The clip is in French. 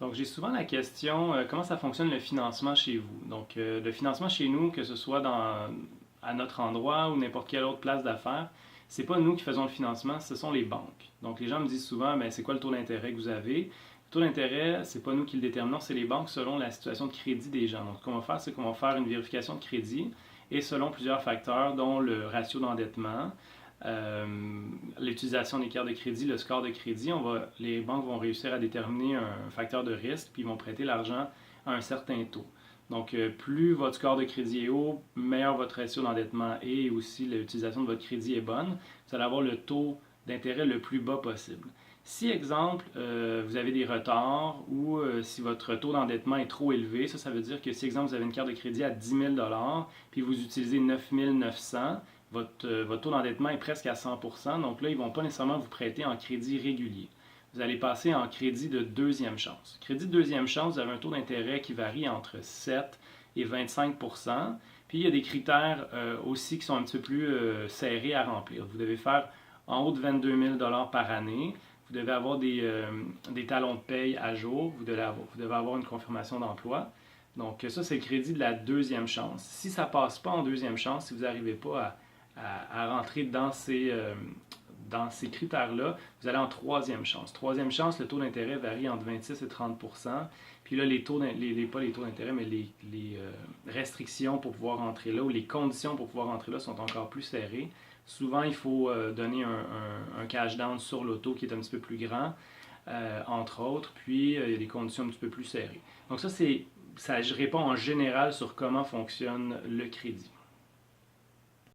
Donc, j'ai souvent la question, comment ça fonctionne le financement chez vous? Donc, le financement chez nous, que ce soit à notre endroit ou n'importe quelle autre place d'affaires, c'est pas nous qui faisons le financement, ce sont les banques. Donc, les gens me disent souvent, ben, c'est quoi le taux d'intérêt que vous avez? Le taux d'intérêt, c'est pas nous qui le déterminons, c'est les banques selon la situation de crédit des gens. Donc, ce qu'on va faire, c'est qu'on va faire une vérification de crédit et selon plusieurs facteurs, dont le ratio d'endettement, euh, l'utilisation des cartes de crédit, le score de crédit, les banques vont réussir à déterminer un facteur de risque, puis ils vont prêter l'argent à un certain taux. Donc, plus votre score de crédit est haut, meilleur votre ratio d'endettement est, et aussi l'utilisation de votre crédit est bonne, vous allez avoir le taux d'intérêt le plus bas possible. Si, exemple, vous avez des retards ou si votre taux d'endettement est trop élevé, ça veut dire que si, exemple, vous avez une carte de crédit à 10 000 puis vous utilisez 9 900, votre taux d'endettement est presque à 100%. Donc là, ils ne vont pas nécessairement vous prêter en crédit régulier. Vous allez passer en crédit de deuxième chance. Crédit de deuxième chance, vous avez un taux d'intérêt qui varie entre 7 et 25%. Puis il y a des critères aussi qui sont un petit peu plus serrés à remplir. Vous devez faire en haut de 22 000 par année. Vous devez avoir des talons de paye à jour. Vous devez avoir une confirmation d'emploi. Donc ça, c'est le crédit de la deuxième chance. Si ça ne passe pas en deuxième chance, si vous n'arrivez pas à rentrer dans ces critères-là, vous allez en troisième chance. Troisième chance, le taux d'intérêt varie entre 26 et 30 Puis là, pas les taux d'intérêt, mais les restrictions pour pouvoir entrer là ou les conditions pour pouvoir entrer là sont encore plus serrées. Souvent, il faut donner un cash down sur l'auto qui est un petit peu plus grand, entre autres, puis il y a des conditions un petit peu plus serrées. Donc ça, je réponds en général sur comment fonctionne le crédit.